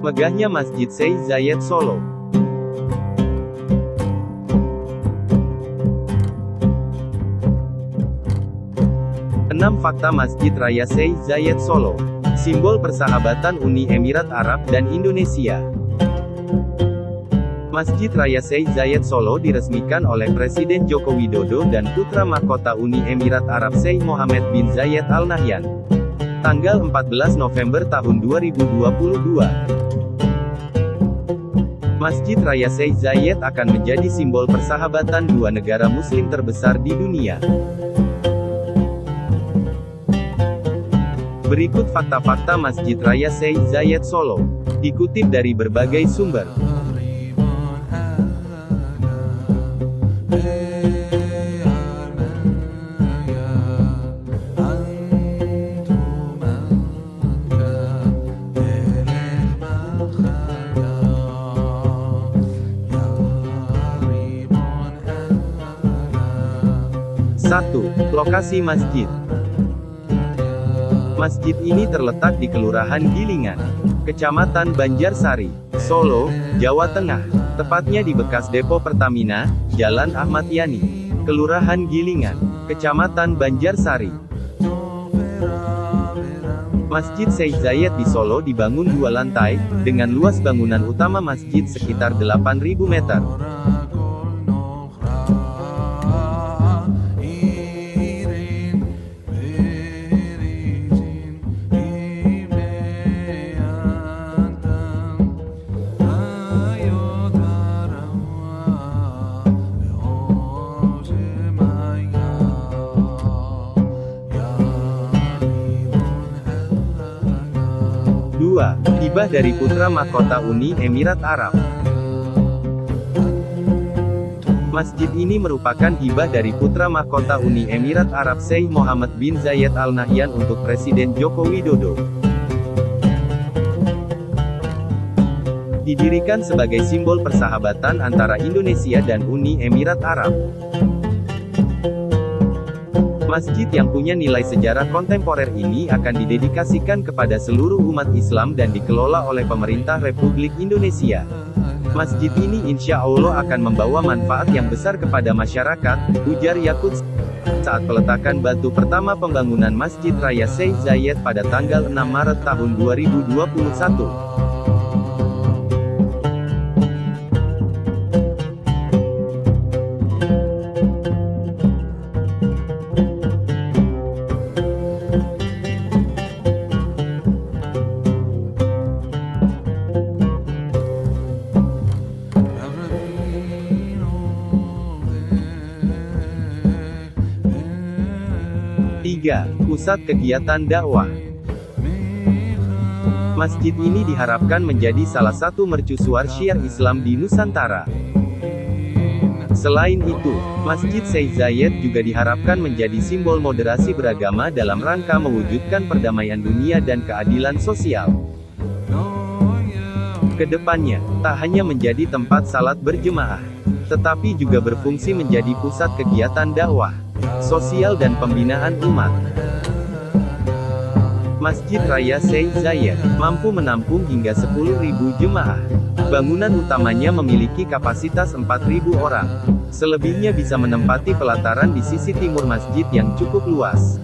Megahnya Masjid Sheikh Zayed Solo. Enam fakta Masjid Raya Sheikh Zayed Solo. Simbol persahabatan Uni Emirat Arab dan Indonesia. Masjid Raya Sheikh Zayed Solo diresmikan oleh Presiden Joko Widodo dan Putra Mahkota Uni Emirat Arab Sheikh Mohammed bin Zayed Al Nahyan, tanggal 14 November tahun 2022. Masjid Raya Sheikh Zayed akan menjadi simbol persahabatan dua negara Muslim terbesar di dunia. Berikut fakta-fakta Masjid Raya Sheikh Zayed Solo, dikutip dari berbagai sumber. Satu. Lokasi masjid. Masjid ini terletak di Kelurahan Gilingan, Kecamatan Banjarsari, Solo, Jawa Tengah, tepatnya di bekas depo Pertamina, Jalan Ahmad Yani, Kelurahan Gilingan, Kecamatan Banjarsari. Masjid Sheikh Zayed di Solo dibangun dua lantai, dengan luas bangunan utama masjid sekitar 8.000 meter. Hibah dari Putra Mahkota Uni Emirat Arab. Masjid ini merupakan hibah dari Putra Mahkota Uni Emirat Arab Sheikh Mohammed bin Zayed Al Nahyan untuk Presiden Joko Widodo. Didirikan sebagai simbol persahabatan antara Indonesia dan Uni Emirat Arab. Masjid yang punya nilai sejarah kontemporer ini akan didedikasikan kepada seluruh umat Islam dan dikelola oleh pemerintah Republik Indonesia. Masjid ini insya Allah akan membawa manfaat yang besar kepada masyarakat, ujar Yakut saat peletakan batu pertama pembangunan Masjid Raya Sheikh Zayed pada tanggal 6 Maret tahun 2021. 3. Pusat kegiatan dakwah. Masjid ini diharapkan menjadi salah satu mercusuar syiar Islam di Nusantara. Selain itu, Masjid Sheikh Zayed juga diharapkan menjadi simbol moderasi beragama dalam rangka mewujudkan perdamaian dunia dan keadilan sosial. Kedepannya, tak hanya menjadi tempat salat berjemaah, tetapi juga berfungsi menjadi pusat kegiatan dakwah, sosial dan pembinaan umat. Masjid Raya Sheikh Zayed mampu menampung hingga 10.000 jemaah. Bangunan utamanya memiliki kapasitas 4.000 orang. Selebihnya bisa menempati pelataran di sisi timur masjid yang cukup luas.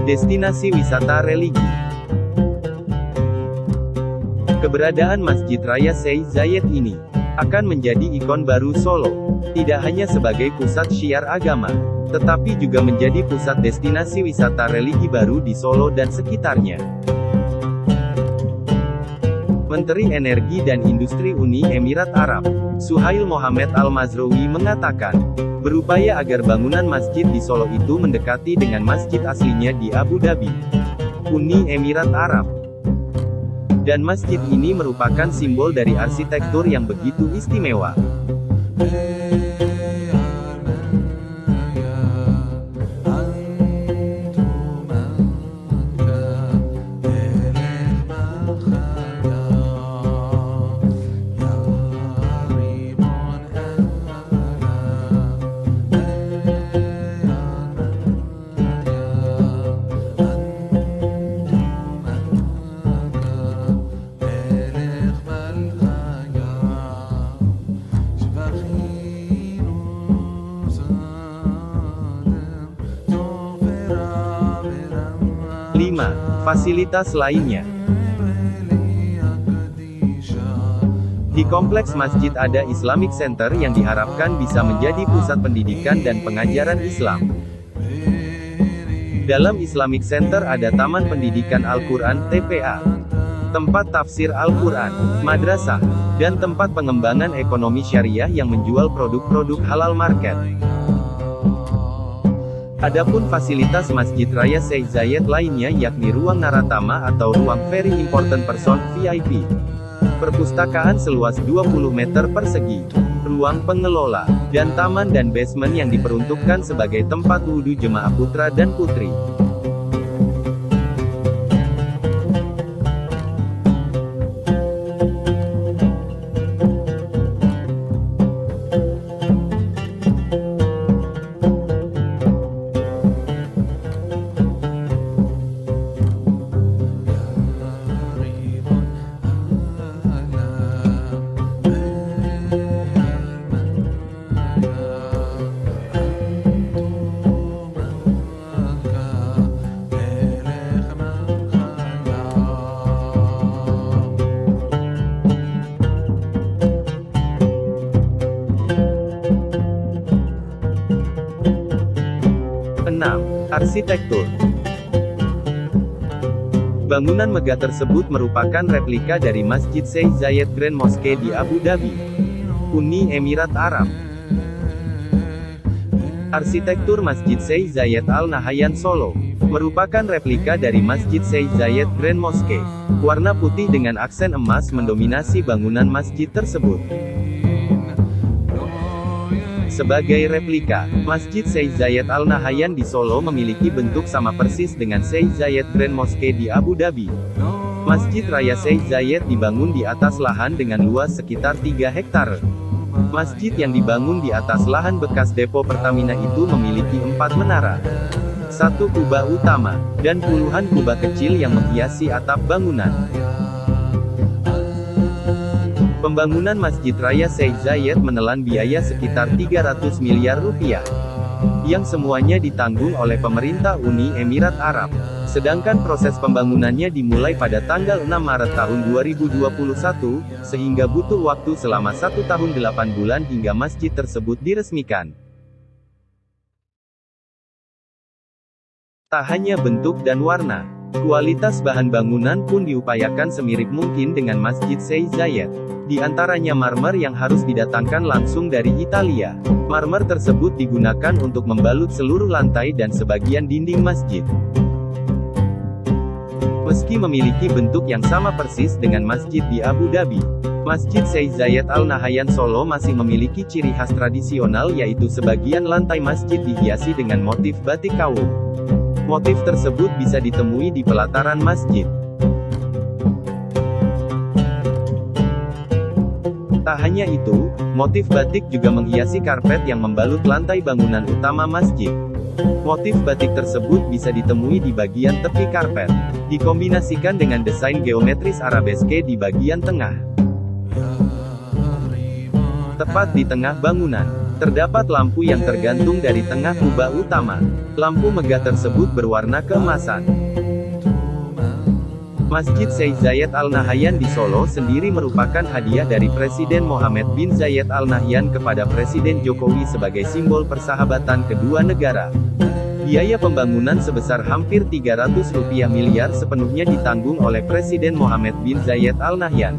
Destinasi wisata religi. Keberadaan Masjid Raya Sheikh Zayed ini akan menjadi ikon baru Solo, tidak hanya sebagai pusat syiar agama, tetapi juga menjadi pusat destinasi wisata religi baru di Solo dan sekitarnya. Menteri Energi dan Industri Uni Emirat Arab, Suhail Mohammed Al-Mazroui mengatakan, berupaya agar bangunan masjid di Solo itu mendekati dengan masjid aslinya di Abu Dhabi. Uni Emirat Arab. Dan masjid ini merupakan simbol dari arsitektur yang begitu istimewa. Fasilitas lainnya. Di kompleks masjid ada Islamic Center yang diharapkan bisa menjadi pusat pendidikan dan pengajaran Islam. Dalam Islamic Center ada Taman Pendidikan Al-Quran (TPA), tempat tafsir Al-Quran, madrasah, dan tempat pengembangan ekonomi syariah yang menjual produk-produk halal market. Adapun fasilitas Masjid Raya Sheikh Zayed lainnya yakni ruang Naratama atau ruang Very Important Person (VIP), perpustakaan seluas 20 meter persegi, ruang pengelola, dan taman dan basement yang diperuntukkan sebagai tempat wudhu jemaah putra dan putri. Arsitektur. Bangunan megah tersebut merupakan replika dari Masjid Sheikh Zayed Grand Mosque di Abu Dhabi, Uni Emirat Arab. Arsitektur Masjid Sheikh Zayed Al Nahyan Solo merupakan replika dari Masjid Sheikh Zayed Grand Mosque. Warna putih dengan aksen emas mendominasi bangunan masjid tersebut. Sebagai replika, Masjid Sheikh Zayed Al Nahyan di Solo memiliki bentuk sama persis dengan Sheikh Zayed Grand Mosque di Abu Dhabi. Masjid Raya Sheikh Zayed dibangun di atas lahan dengan luas sekitar 3 hektare. Masjid yang dibangun di atas lahan bekas depo Pertamina itu memiliki 4 menara, 1 kubah utama, dan puluhan kubah kecil yang menghiasi atap bangunan. Pembangunan Masjid Raya Sheikh Zayed menelan biaya sekitar 300 miliar rupiah, yang semuanya ditanggung oleh pemerintah Uni Emirat Arab. Sedangkan proses pembangunannya dimulai pada tanggal 6 Maret tahun 2021, sehingga butuh waktu selama 1 tahun 8 bulan hingga masjid tersebut diresmikan. Tak hanya bentuk dan warna, kualitas bahan bangunan pun diupayakan semirip mungkin dengan Masjid Sheikh Zayed. Di antaranya marmer yang harus didatangkan langsung dari Italia. Marmer tersebut digunakan untuk membalut seluruh lantai dan sebagian dinding masjid. Meski memiliki bentuk yang sama persis dengan masjid di Abu Dhabi, Masjid Sheikh Zayed Al Nahyan Solo masih memiliki ciri khas tradisional, yaitu sebagian lantai masjid dihiasi dengan motif batik kaum. Motif tersebut bisa ditemui di pelataran masjid. Tak hanya itu, motif batik juga menghiasi karpet yang membalut lantai bangunan utama masjid. Motif batik tersebut bisa ditemui di bagian tepi karpet, dikombinasikan dengan desain geometris arabeske di bagian tengah. Tepat di tengah bangunan, terdapat lampu yang tergantung dari tengah kubah utama. Lampu megah tersebut berwarna keemasan. Masjid Sheikh Zayed Al Nahyan di Solo sendiri merupakan hadiah dari Presiden Mohammed bin Zayed Al Nahyan kepada Presiden Jokowi sebagai simbol persahabatan kedua negara. Biaya pembangunan sebesar hampir 300 miliar rupiah sepenuhnya ditanggung oleh Presiden Mohammed bin Zayed Al Nahyan.